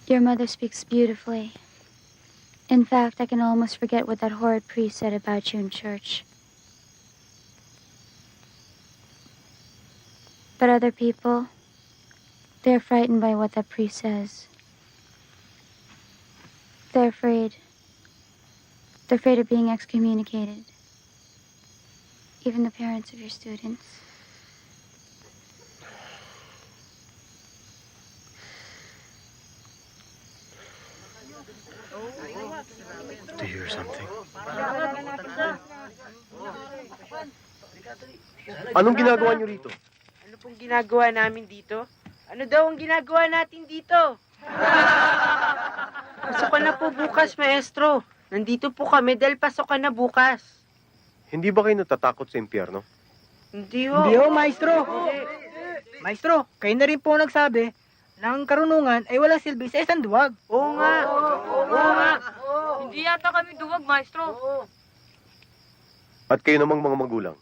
Your mother speaks beautifully. In fact, I can almost forget what that horrid priest said about you in church. But other people, they're frightened by what that priest says. They're afraid. They're afraid of being excommunicated. Even the parents of your students. To hear something. Anong ginagawa niyo rito? Ano pong ginagawa namin dito? Ano daw ang ginagawa natin dito? Pasokan na po bukas, maestro. Nandito po kami dahil pasokan na bukas. Hindi ba kayo natatakot sa impyerno? Hindi ho. Hindi ho, maestro. Hindi. Maestro, kayo na rin po nagsabi na ang karunungan ay walang silbi sa isang duwag. Oo nga. Oo nga. Hindi yata kami duwag, maestro. At kayo namang mga magulang?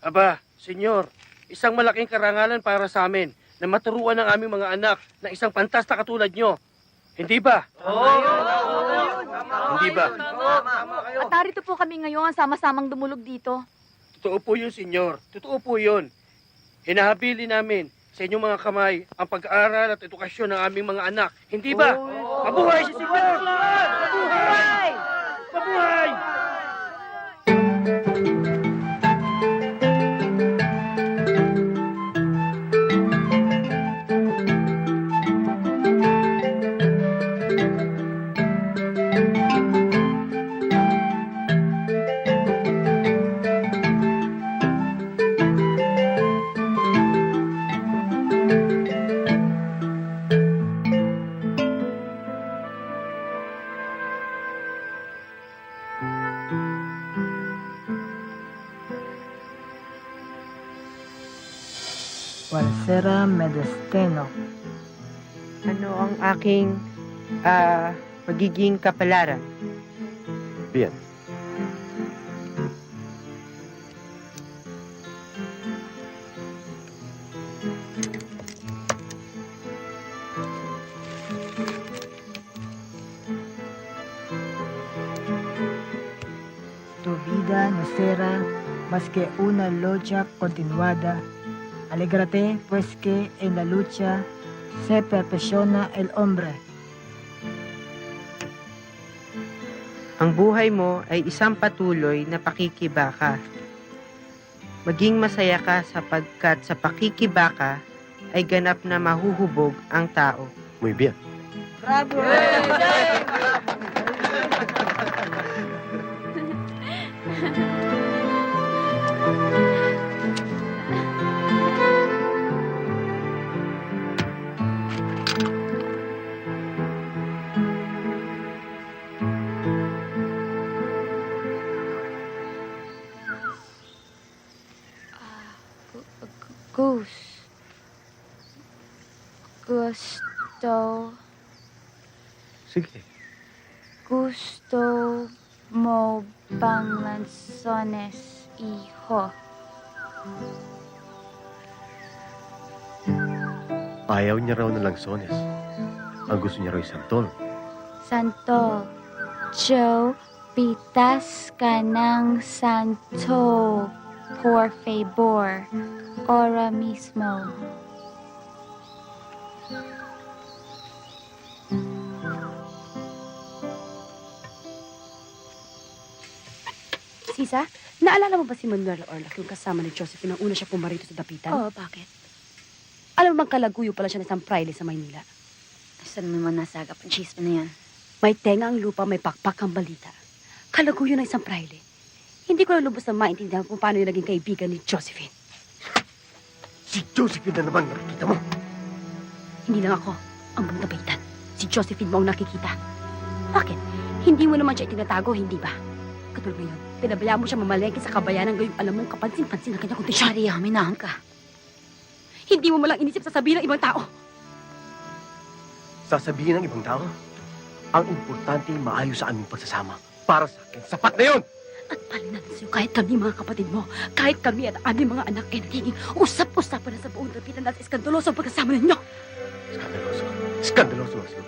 Aba, senyor, isang malaking karangalan para sa amin na maturuan ng aming mga anak na isang pantasta katulad nyo. Hindi ba? Hindi ba? At narito po kami ngayon sama-samang dumulog dito. Totoo po yun, senyor. Totoo po yun. Hinahabili namin sa inyong mga kamay ang pag-aaral at edukasyon ng aming mga anak. Hindi ba? Mabuhay si senyor! Mabuhay! Mabuhay! Walsera Medesteno. Ano ang aking magiging kapalaran? Bien. Tu vida no será más que una lucha continuada. Alégrate, pues que en la lucha se perfecciona el hombre. Ang buhay mo ay isang patuloy na pakikibaka. Maging masaya ka sapagkat sa pakikibaka ay ganap na mahuhubog ang tao. Muy bien. Bravo! Gusto Sige. Gusto mo bang lanzones, hijo? Ayaw niya raw ng langsones. Ang gusto niya raw ay santol. Santo, Joe, pitas ka ng santo, por favor, ahora mismo. Sisa, naalala mo ba si Manuel Orlac yung kasama ni Josephine nang una siya pumarito sa dapitan? Oo, bakit? Alam mo bang kalaguyo pala siya ng isang praile sa Maynila? Saan mo naman nasagap ang chispa na yan? May tenga ang lupa, may pakpak ang balita. Kalaguyo ng isang praile. Hindi ko lang lubos na maintindihan kung paano yung naging kaibigan ni Josephine. Si Josephine na naman nakikita mo. Hindi lang ako ang buong dapitan. Si Josephine mo ang nakikita. Bakit? Hindi mo naman siya itinatago, hindi ba? Katulad ngayon, pinabayaan mo siya mamalengke sa kabayanan ngayong alam mong kapansin-pansin ang kanyang kondisyon. Maria, minahan ka. Hindi mo malang inisip sasabihin ng ibang tao. Sasabihin ng ibang tao, ang importante ay maayos sa aming pagsasama. Para sa akin, sapat na yun! At palinan sa'yo, kahit kami mga kapatid mo, kahit kami at aming mga anak ay nagiging usap-usapan na sa buong dapitan dahil sa iskandaloso ang pagkasama ninyo. Skandaloso. Skandaloso, Aslo.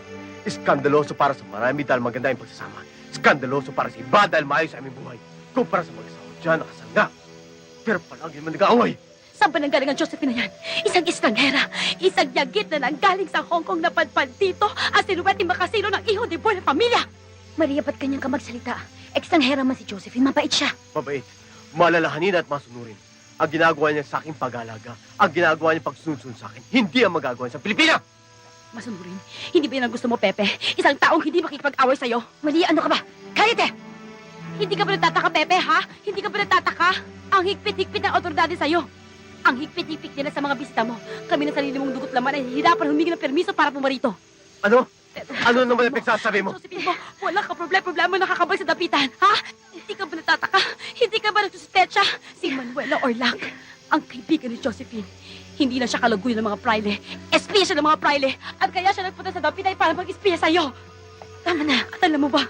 Iskandaloso para sa marami dahil maganda yung pagsasama. Iskandaloso para sa iba dahil maayos sa aming buhay. Kumpara sa mag-asawa dyan, nakasanga. Pero palagi naman nag-aaway. Saan ba nanggaling ang Josephine na yan? Isang estranghera, isang yagit na nanggaling sa Hong Kong na padpad dito at sinuwerte makasino ng iho de buwan ng pamilya. Maria, ba't kanyang ka magsalita? Ekstranghera man si Josephine, mabait siya. Mabait, malalahanin at masunurin. Ang ginagawa niya sa aking pag-alaga, ang ginagawa niya pagsunod sa akin, hindi ang magagawa niya sa Pilipina! Masunurin, hindi ba yan ang gusto mo, Pepe? Isang taong hindi makikipag-away sa'yo. Maria, ano ka ba? Kayate! Hindi ka ba nagtataka, Pepe, ha? Hindi ka ba nagtataka? Ang higpit-higpit ng otoridade sa'yo. Ang higpit-higpit nila sa mga bisita mo. Kami na sarili mong dugot laman ay hihirapan humingi ng permiso para pumarito. Ano? Ano naman ang pagsasabi mo? Josephine mo, wala ka problema nakakabal sa dapitan, ha? Hindi ka ba nagtataka? Hindi ka ba nagsuspecha? Si Manuela Orlac, ang kaibigan ni Josephine. Hindi na siya kalaguyo ng mga praile. Espiya siya ng mga praile. At kaya siya nagpunta sa dapitan para mag-espiya sa'yo. Tama na. At alam mo ba,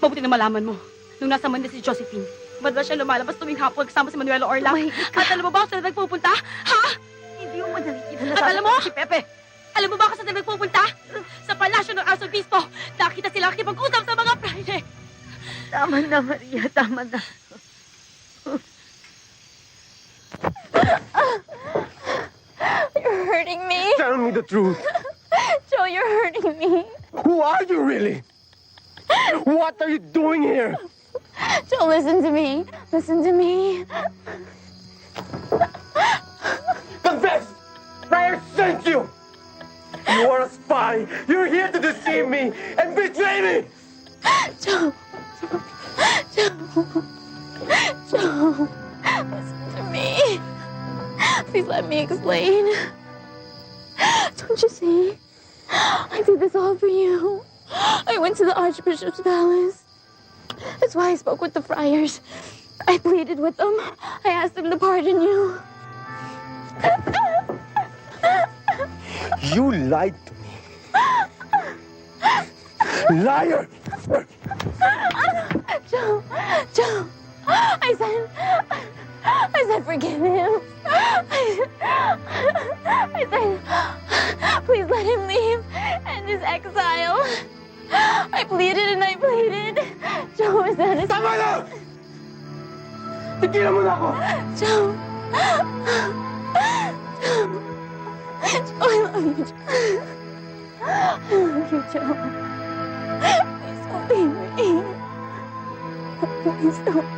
mabuti na malaman mo, nung nasa Manila si Josephine, madalas siya lumalabas tuwing hapon kasama si Manuela Orlac. At alam mo ba kung saan nagpupunta? Ha? Hindi mo madali. At alam mo, si Pepe, alam mo ba kung saan nagpupunta? Sa palasyo ng Arzobispo. Nakita sila nakipag-usap sa mga praile. Tama na, Maria. Tama na. You're hurting me. Tell me the truth. Joe, you're hurting me. Who are you really? What are you doing here? Joe, listen to me. Listen to me. Confess! Friar sent you! You are a spy! You're here to deceive me and betray me! Joe. Joe. Listen to me. Please let me explain. Don't you see? I did this all for you. I went to the Archbishop's palace. That's why I spoke with the friars. I pleaded with them. I asked them to pardon you. You lied to me. Liar! Joe, I said forgive him. I said, please let him leave and his exile. I pleaded and I pleaded. Joe, is that his... Tama na! Tigilan mo na ako! Joe. Joe, I love you, Joe. I love you, Joe. Please don't leave me. Please don't leave me.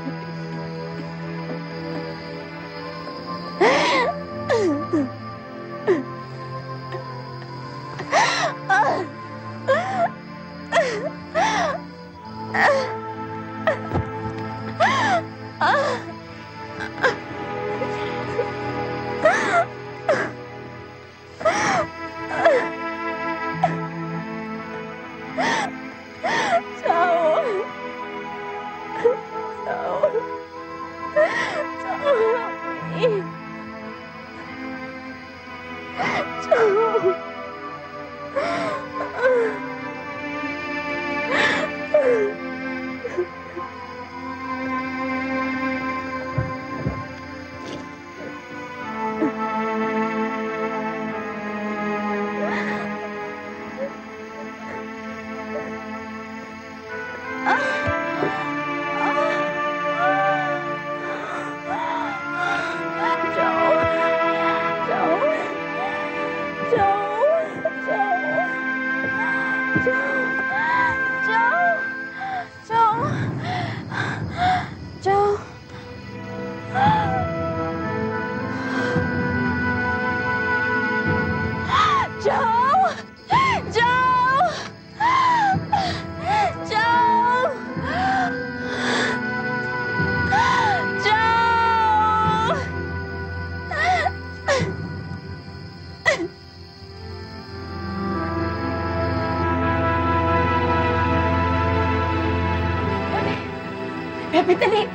Pepe, dali!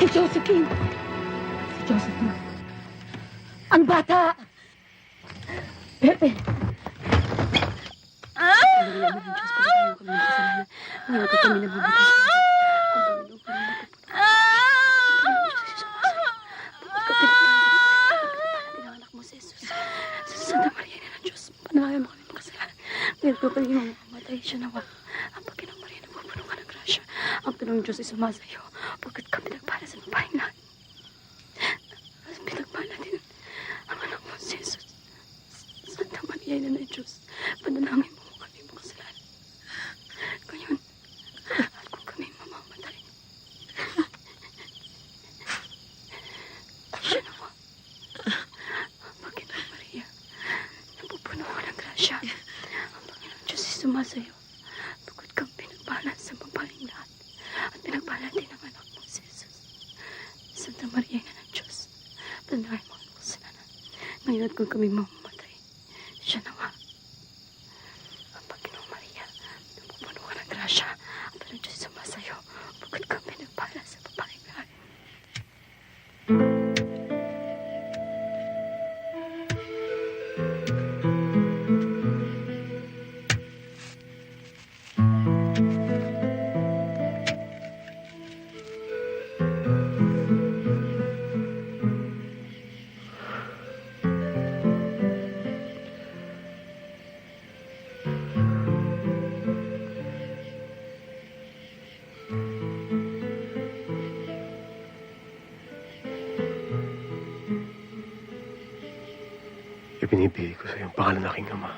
Si Josephine. Si Josephine. Ang bata! Pepe. Huwag kami nabubuti. Anak mo si Jesus. Santa Maria ng Diyos, panalangin mo kami ng kasalanan. Ngayon ko pa rin yung mga mamamatay siya nawa. Ang Panginoong Maria, napupuno ka ng grasya. Ang tulong ng Diyos ay sumasayo. Pagkat kami nagpala sa babaeng lahat. At pinagpala din ang anak mo si Jesus. Santa Maria, ina ng Diyos, panalangin mo kami mga kasalanan. Ngayon, at kung kami mamamatay, siya nawa. Ang Panginoong Maria, napupuno ka ng grasya. Ang Panginoong Diyos ay sumasayo. Bukod kang pinagpala sa babaeng lahat. At pinagpala din ang anak mo si Jesus. Santa Maria, ina ng Diyos, panalangin mo ang kasalanan. Ngayon at kung kami mamamatay, siya nawa. Ang Panginoong Maria, napupuno ka ng grasya. Ang Panginoong Diyos ay sumasayo. Bukod kang pinagpala sa babaeng lahat. Ibinibigay ko sa iyo ang pangalan ng aking ama.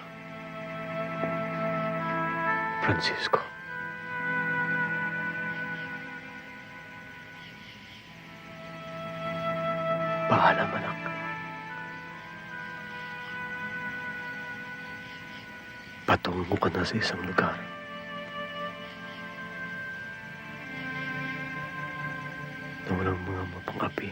Francisco. Paalam, anak. Patungo ka na sa isang lugar. Na walang mga mapang-api.